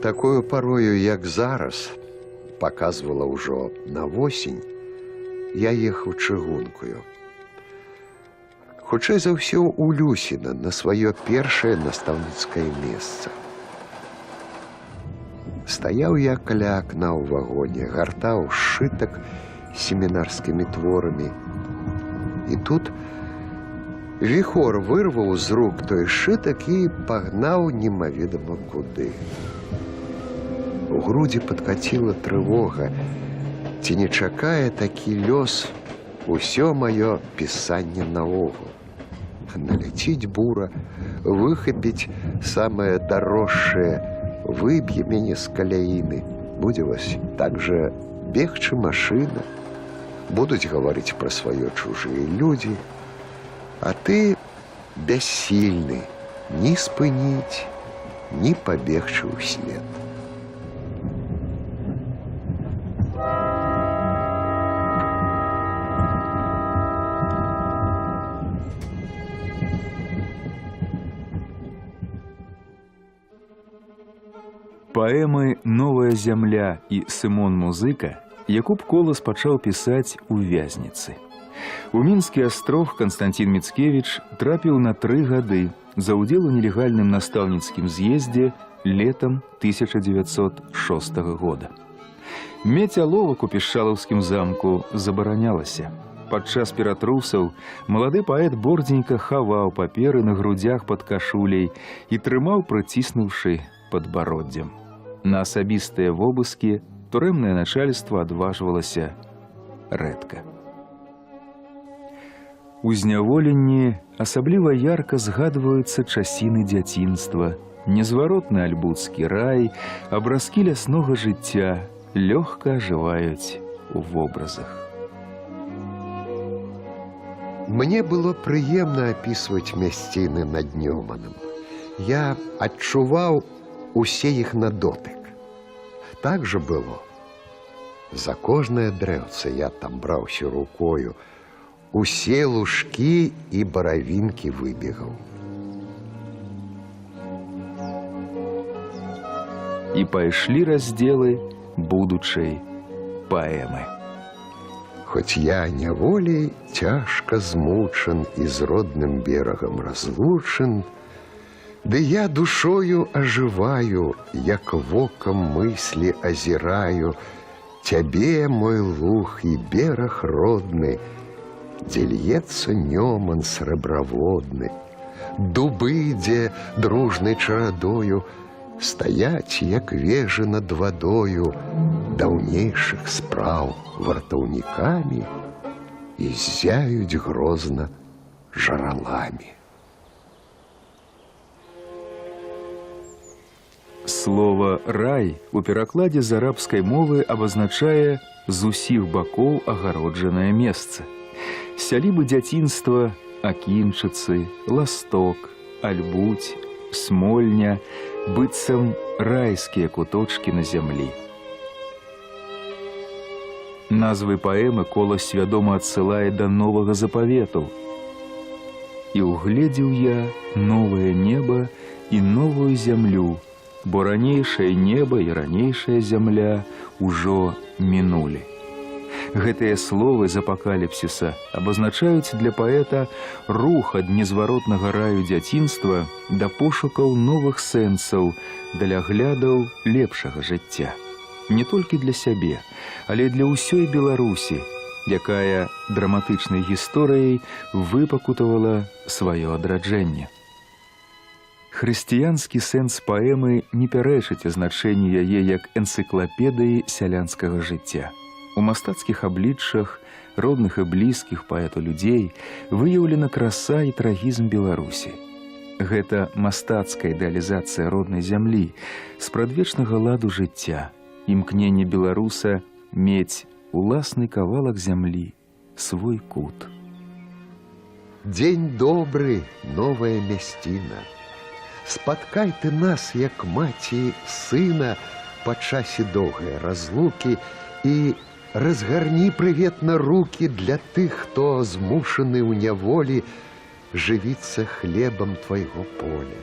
Такою парою, як зараз, показвала ўжо на восень, я ехаў чыгункою. Хутчэй за ўсё ў Люсіна на сваё першае настаўніцкае месца. Стаяў я каля акна ў вагоне, гартаў сшытак семінарскімі творамі. І тут віхор вырваў з рук той сшытак і пагнаў немаведама куды. У грудзі падкаціла трывога, ці не чакае такі лёс усё маё пісанне наогул. Наляціць бура, выхапіць самае дарожшае, выб'е мяне з каляіны. Будзе вось так жа бегчы машына, будуць гаварыць пра сваё чужыя людзі, а ты бяссільны ні спыніць, ні пабегчы ўслед. Паэмы «Новая зямля» і «Сымон Музыка» Якуб Колас пачаў пісаць у вязніцы. У Мінскі астрог Канстантін Міцкевіч трапіў на 3 гады за ўдзел у нелегальным настаўніцкім з'ездзе летам 1906 года. Мець аловак у Пішчалаўскім замку забаранялася. Падчас ператрусаў малады паэт бордзенька хаваў паперы на грудзях пад кашуляй і трымаў, прыціснуўшы падбароддзем. На асабістыя вобыскі турэмнае начальства адважвалася рэдка. У зняволенні асабліва ярка згадваюцца часіны дзяцінства, незваротны альбуцкі рай, абразкі ляснога жыцця лёгка ажываюць у вобразах. Мне было прыемна апісваць мясціны над Нёманом. Я адчуваў усе іх на дотык. Так жа было. За кожнае дрэўца я там браўся рукою, усе лужкі і баравінкі выбегаў. І пайшлі раздзелы будучай паэмы. Хоць я няволей цяжка змучан і з родным берагам разлучан, ды я душою ажываю, як вокам мыслі азіраю, цябе, мой луг і бераг родны, дзе льецца Нёман срэбраводны, дубы, дзе дружнай чарадою стаяць, як вежы над вадою, даўнейшых спраў вартаўнікамі і ззяюць грозна жараламі. Слова «рай» у перакладзе з арабскай мовы абазначае з усіх бакоў агароджанае месца. Сялібы дзяцінства, акінчыцы, ласток, альбуць, смольня, быццам райскія куточкі на зямлі. Назвы паэмы Колас свядома адсылае да новага запавету. «І угледзеў я новае неба і новую зямлю, бо ранейшае неба і ранейшая зямля ўжо мінулі». Гэтыя словы з апакаліпсіса абазначаюць для паэта рух ад незваротнага раю дзяцінства да пошукаў новых сэнсаў, для глядаў лепшага жыцця. Не толькі для сябе, але для ўсёй Беларусі, якая драматычнай гісторыяй выпакутавала сваё адраджэнне. Хрысціянскі сэнс паэмы не пярэчыць азначэнню яе як энцыклапедыі сялянскага жыцця. У мастацкіх абліччах родных і блізкіх паэту людзей выяўлена краса і трагізм Беларусі. Гэта мастацкая ідэалізацыя роднай зямлі, спрадвечнага ладу жыцця, імкненне беларуса мець уласны кавалак зямлі, свой кут. Дзень добры, новая мясціна. Спаткай ты нас, як маці сына, па часе доўгай разлукі і разгарні прыветна рукі для тых, хто змушаны ў няволі жывіцца хлебам твайго поля.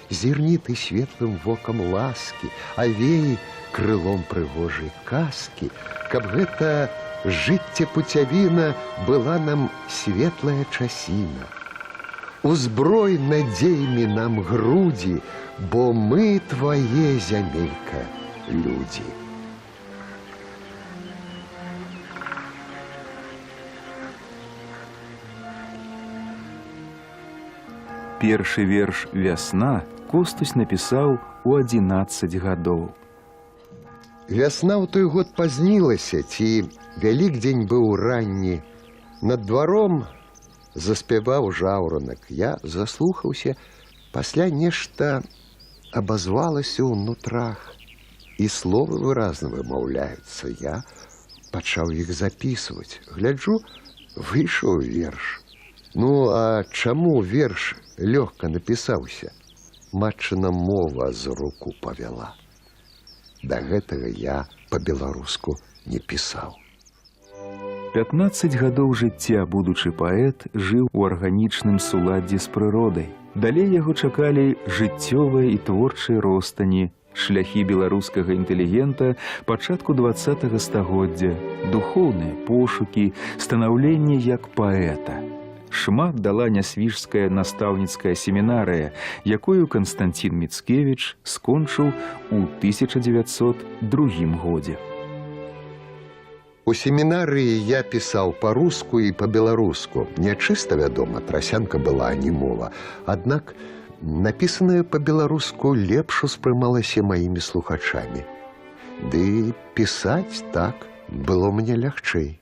зірні ты светлым вокам ласкі, авеі крылом прыгожай казкі, каб гэта жыцця пуцявіна была нам светлая часіна. Узброй надзеямі нам грудзі, бо мы твае, зямелька, людзі. Першы верш «Вясна» Костусь напісаў у 11 гадоў. Вясна ў той год пазнілася, ці Вялікдзень быў ранні. Над дваром заспяваў жаўранак. Я заслухаўся, пасля нешта абазвалася ў нутрах, і словы выразна вымаўляюцца. Я пачаў іх запісваць. Гляджу, выйшаў верш. Ну, а чаму верш лёгка напісаўся? Матчына мова з руку павяла. Да гэтага я па-беларуску не пісаў. 15 гадоў жыцця будучы паэт жыў у арганічным суладдзі з прыродай. Далей яго чакалі жыццёвыя і творчыя ростані, шляхі беларускага інтэлігента пачатку 20 стагоддзя, духоўныя пошукі, станаўленне як паэта. Шмат дала нясвіжская настаўніцкая семінарыя, якую Канстанцін Міцкевіч скончыў у 1902 годзе. У семінарыі я пісаў па-руску і па-беларуску. Нячыста, вядома, трасянка была, а не мова. Аднак напісанае па-беларуску лепш успрымалася маімі слухачамі. Ды пісаць так было мне лягчэй.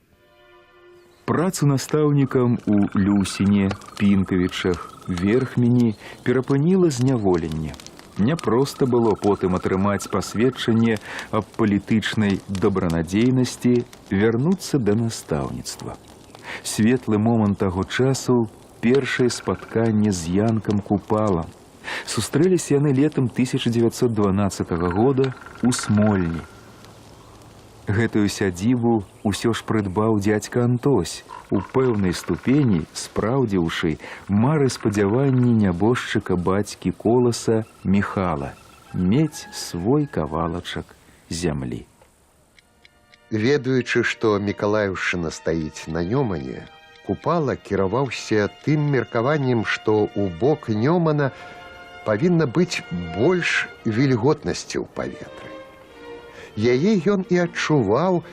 Працу настаўнікам у Люсіне, Пінкавічах, Верхмені перапыніла зняволенне. Няпроста было потым атрымаць пасведчанне аб палітычнай добранадзейнасці, вярнуцца да настаўніцтва. Светлы момант таго часу – першае спатканне з Янкам Купалам. Сустрэліся яны летам 1912 года ў Смольні. Гэтую сядзібу ўсё ж прыдбаў дзядзька Антось, у пэўнай ступені спраўдзіўшы мары спадзяванні нябожчыка бацькі Коласа Міхала мець свой кавалачак зямлі. Ведаючы, што Мікалаеўшчына стаіць на Нёмане, Купала кіраваўся тым меркаваннем, што ў бок Нёмана павінна быць больш вільготнасці ў паветры. Яе ён і адчуваў,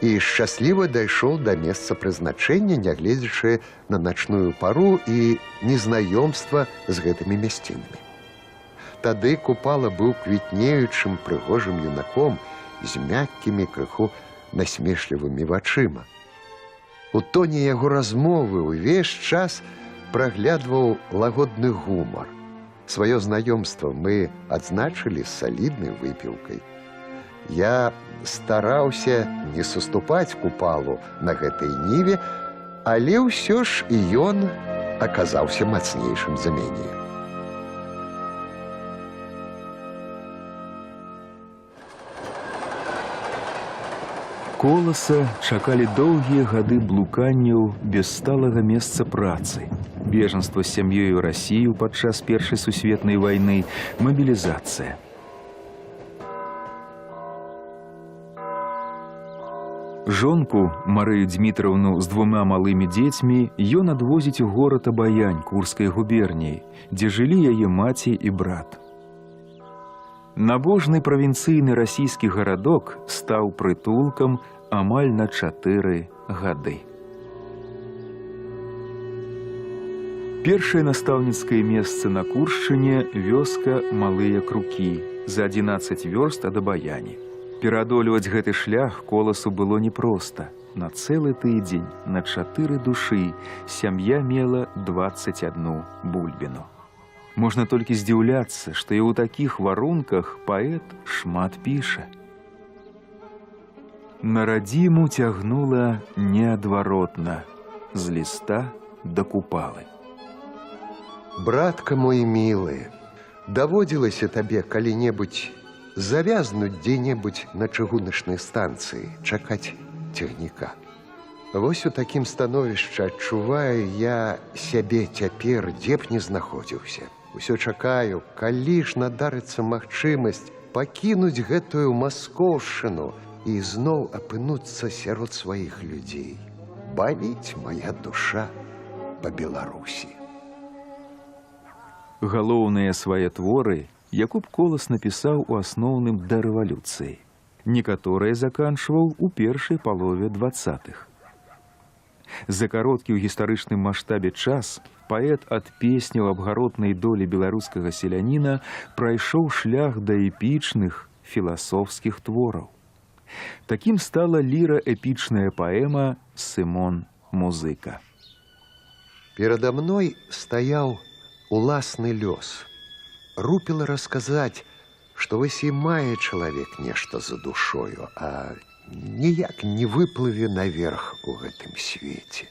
і шчасліва дайшоў да месца прызначэння, нягледзячы на начную пару і незнаёмства з гэтымі мясцінамі. Тады Купала быў квітнеючым прыгожым юнаком з мяккімі, крыху насмешлівымі вачыма. У тоне яго размовы ўвесь час праглядваў лагодны гумар. Сваё знаёмства мы адзначылі з саліднай выпіўкай. Я стараўся не саступаць Купалу на гэтай ніве, але ўсё ж і ён аказаўся мацнейшым за мяне. Коласа чакалі доўгія гады блуканняў без сталага месца працы, бежанства з сям'ёй у Расію падчас Першай сусветнай вайны, мабілізацыя. Жонку, Марыю Дзмітраўну з 2 малымі дзецьмі, ён адвозіць у горад Абаянь Курскай губерніі, дзе жылі яе маці і брат. Набожны правінцыйны расійскі гарадок стаў прытулкам амаль на 4 гады. Першае настаўніцкае месца на Куршчыне – вёска Малыя Крукі, за 11 вёрст ад Абаяні. Пераадольваць гэты шлях Коласу было непроста. На цэлы тыдзень, на 4 душы, сям'я мела 21 бульбіну. Можна толькі здзіўляцца, што і ў такіх варунках паэт шмат піша. На радзіму цягнула неадваротна, з ліста да Купалы. Братка мой мілы, даводзілася табе калі-небудзь завязнуць дзе-небудзь на чыгуначнай станцыі, чакаць цягніка. Вось у такім становішчы адчуваю я сябе цяпер, дзе б не знаходзіўся. Усё чакаю, калі ж надарыцца магчымасць пакінуць гэтую маскоўшчыну і зноў апынуцца сярод сваіх людзей. Баліць моя душа па Беларусі. Галоўныя свае творы Якуб Колас напісаў у асноўным да рэвалюцыі. Некаторыя заканчваў у першай палове 20-х. За кароткі ў гістарычным маштабе час паэт ад песняў аб гаротнай долі беларускага селяніна прайшоў шлях да эпічных філасофскіх твораў. Такім стала ліра-эпічная паэма «Сымон Музыка». Перада мной стаяў уласны лёс. Рупіла расказаць, што вось і мае чалавек нешта за душою, а ніяк не выплыве наверх у гэтым свеце.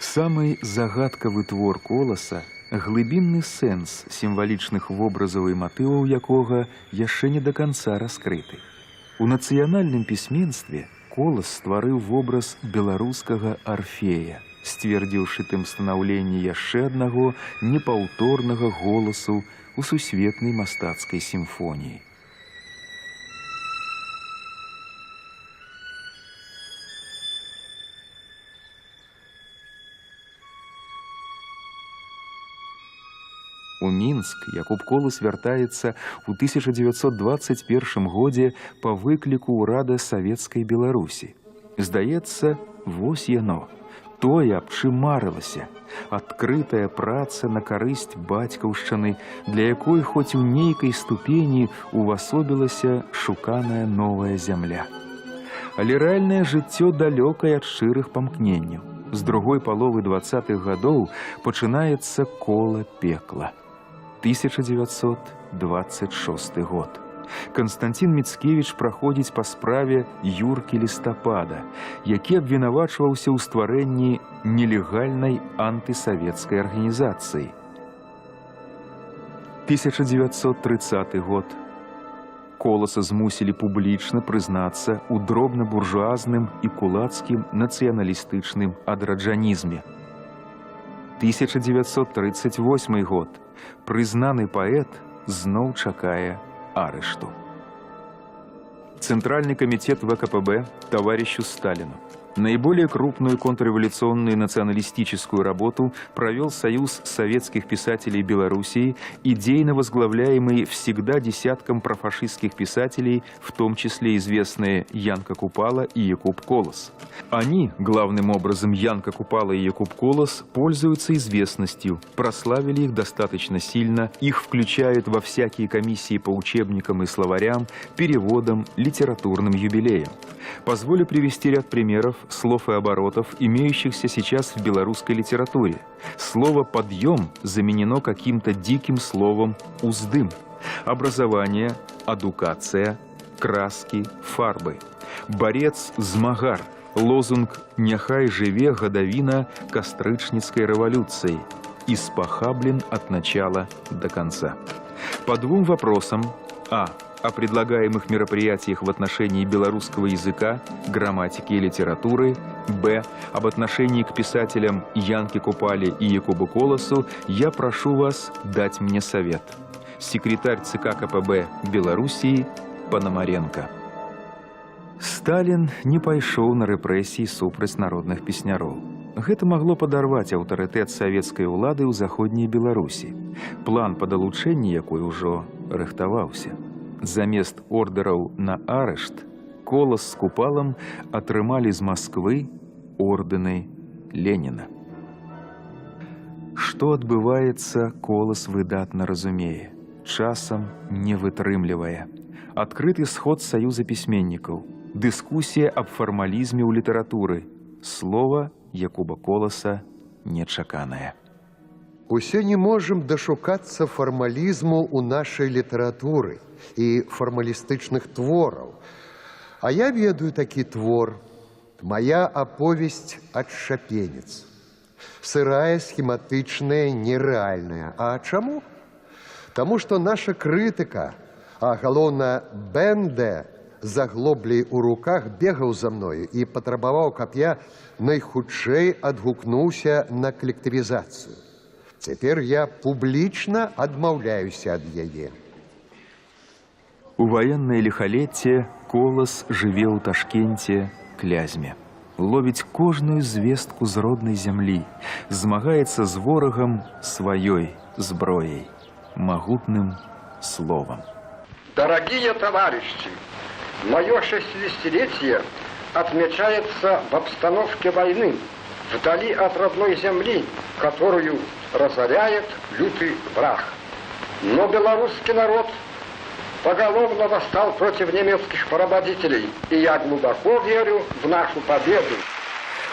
Самы загадкавы твор Коласа – глыбінны сэнс сімвалічных вобразаў і матываў якога яшчэ не да канца раскрыты. У нацыянальным пісьменстве Колас стварыў вобраз беларускага Арфея, сцвердзіўшы тым станаўленне яшчэ аднаго непаўторнага голасу у сусветнай мастацкай сімфоніі. У Мінск Якуб Колас вяртаецца ў 1921 годзе па выкліку ўрада Савецкай Беларусі. Здаецца, вось яно, тое, аб чым марылася, адкрытая праца на карысць бацькаўшчыны, для якой хоць у нейкай ступені увасобілася шуканая новая зямля. Але рэальнае жыццё далёкае ад шчырых памкненняў. З другой паловы 20-х гадоў пачынаецца кола пекла. 1926 год. Канстантин Міцкевіч праходзіць па справе Юркі Лістапада, які абвінавачваўся ў стварэнні нелегальнай антысавецкай арганізацыі. 1930 год. Коласа змусілі публічна прызнацца ў дробна-буржуазным і кулацкім нацыяналістычным адраджанізме. 1938 год. Прызнаны паэт зноў чакае арышту. Центральный комитет ВКПБ товарищу Сталину. Наиболее крупную контрреволюционную националистическую работу провел Союз советских писателей Белоруссии, идейно возглавляемый всегда десятком профашистских писателей, в том числе известные Янка Купала и Якуб Колас. Они, главным образом Янка Купала и Якуб Колас, пользуются известностью, прославили их достаточно сильно, их включают во всякие комиссии по учебникам и словарям, переводам, литературным юбилеям. Позволю привести ряд примеров слов и оборотов, имеющихся сейчас в белорусской литературе. Слово «подъем» заменено каким-то диким словом «уздым». Образование, адукация, краски, фарбы. Борец «змагар». Лозунг «Няхай жыве гадавіна кастрычніцкай рэвалюцыі» испохаблен от начала до конца. По двум вопросам. О предлагаемых мероприятиях в отношении белорусского языка, грамматики и литературы. Б. Об отношении к писателям Янке Купале и Якубу Коласу я прошу вас дать мне совет. Секретарь ЦК КПБ Белоруссии Пономаренко. Сталин не пайшоў на рэпрэсіі супраць народных песняроў. Гэта магло падарваць аўтарытэт савецкай улады ў заходняй Беларусі. План па далучэнні якой ужо рыхтаваўся. Замест ордераў на арышт Колас з Купалам атрымалі з Масквы ордэны Леніна. Што адбываецца, Колас выдатна разумее, часам не вытрымлівае. Адкрыты сход Саюза пісьменнікаў, дыскусія аб фармалізме ў літаратуры, слова Якуба Коласа нечаканае. Усе не можам дашукацца фармалізму ў нашай літаратуры і фармалістычных твораў. А я ведаю такі твор. Моя аповесць «Адшапенец». Сырая, схематычная, нерэальная. А чаму? Таму што наша крытыка, а галоўна Бенде, заглоблей у руках бегаў за мною і патрабаваў, каб я найхутчэй адгукнуўся на калектывізацыю. Цяпер я публічна адмаўляюся ад яе. У ваеннае ліхалецце Колас жыве ў Ташкенце, Клязьме. Ловіць кожную звестку з роднай зямлі, змагаецца з ворагам сваёй зброяй, магутным словом. Дорогие товарищи, мое 60-летие отмечается в обстановке войны, вдали от родной земли, которую разоряет лютый враг. Но белорусский народ поголовно восстал против немецких поработителей, и я глубоко верю в нашу победу.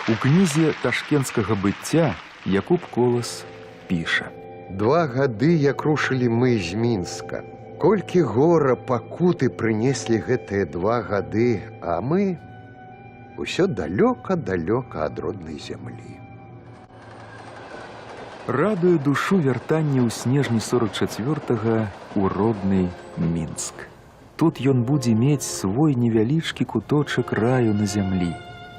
У кнізе ташкенскага быцця Якуб Колас піша: 2 гады, як рушылі мы з Мінска. Колькі гора пакуты прынеслі гэтыя 2 гады, а мы ўсё далёка-далёка ад роднай зямлі. Радуе душу вяртанне ў снежні 44-го ў родны Мінск. Тут ён будзе мець свой невялічкі куточак раю на зямлі.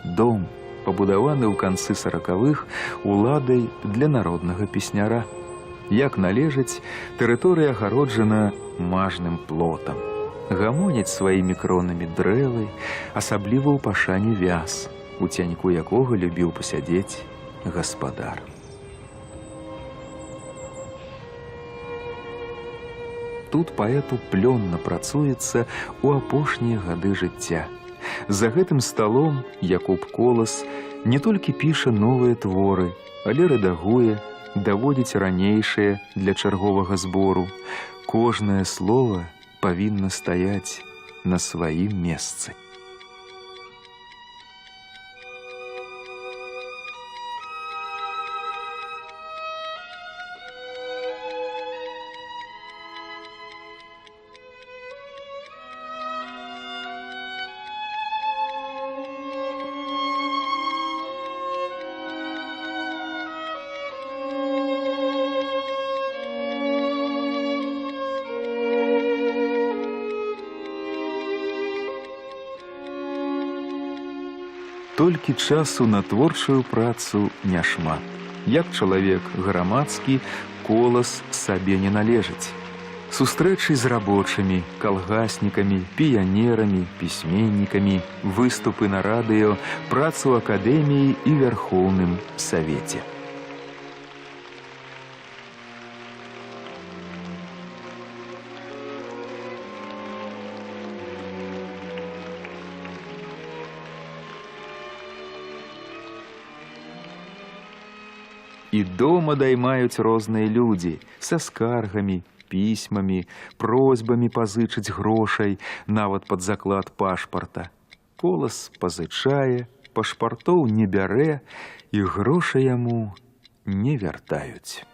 Дом, пабудаваны ў канцы 40-х уладай для народнага песняра. Як належыць, тэрыторыя агароджана мажным плотам. Гамоняць сваімі кронамі дрэвы, асабліва ў пашане вяз, у цяньку якога любіў пасядзець гаспадар. Тут паэту плённа працуецца ў апошнія гады жыцця. За гэтым сталом Якуб Колас не толькі піша новыя творы, але рэдагуе, даводзіць ранейшыя для чарговага збору. Кожнае слова павінна стаяць на сваім месцы. Толькі часу на творчую працу няшмат. Як чалавек грамадскі, Колас сабе не належыць. Сустрэчы з рабочымі, калгаснікамі, піянерамі, пісьменнікамі, выступы на радыё, працу ў акадэміі і вярхоўным савеце. І дома даймаюць розныя людзі са скаргамі, пісьмамі, просьбамі пазычыць грошай, нават пад заклад пашпарта. Колас пазычае, пашпартоў не бярэ, і грошы яму не вяртаюць.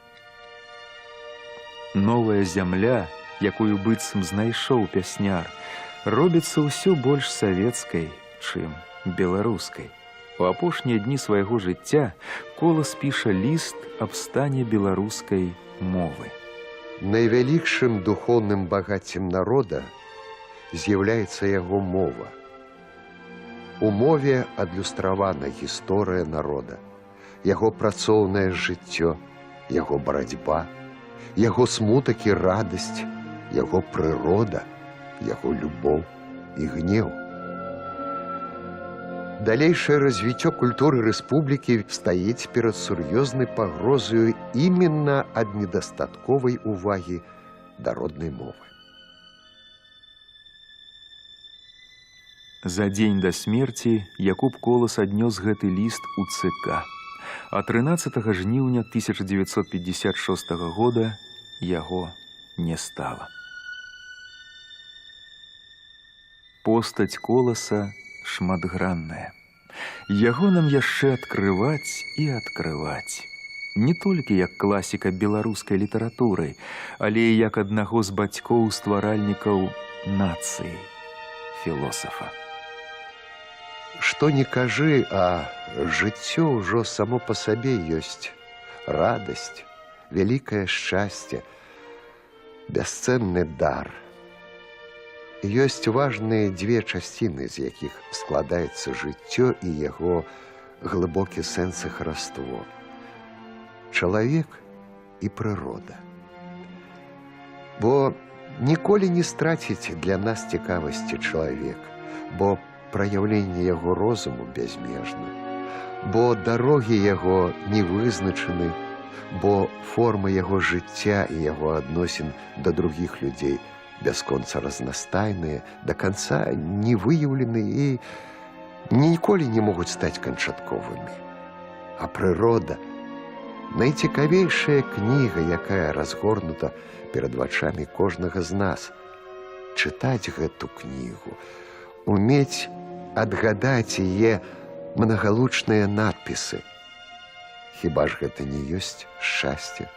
Новая зямля, якую быццам знайшоў пясняр, робіцца ўсё больш савецкай, чым беларускай. У апошнія дні свайго жыцця Колас піша ліст аб стане беларускай мовы. Найвялікшым духоўным багаццем народа з'яўляецца яго мова. У мове адлюстравана гісторыя народа, яго працоўнае жыццё, яго барацьба, яго смутак і радасць, яго прырода, яго любоў і гнеў. Далейшае развіццё культуры рэспублікі стаіць перад сур'ёзнай пагрозаю іменно ад недастатковай увагі да роднай мовы. За дзень да смерці Якуб Колас аднёс гэты ліст у ЦК. А 13 жніўня 1956 года яго не стала. Постаць Коласа шматгранная. Яго нам яшчэ адкрываць і адкрываць. Не толькі як класіка беларускай літаратуры, але і як аднаго з бацькоў-стваральнікаў нацыі, філосафа. Што не кажы, а жыццё ўжо само па сабе ёсць радасць, вялікае шчасце, бясцэнны дар. ёсць важныя дзве часціны, з якіх складаецца жыццё і яго глыбокі сэнс і хараство. Чалавек і прырода. Бо ніколі не страціць для нас цікавасці чалавек, бо праяўленне яго розуму бязмежна, бо дарогі яго не вызначаны, бо форма яго жыцця і яго адносін да другіх людзей бясконца разнастайныя, да канца не выяўлены і ніколі не могуць стаць канчатковымі. А прырода – найцікавейшая кніга, якая разгорнута перад вачамі кожнага з нас. Чытаць гэту кнігу, умець адгадаць яе мнагалучныя надпісы. Хіба ж гэта не ёсць шчасце?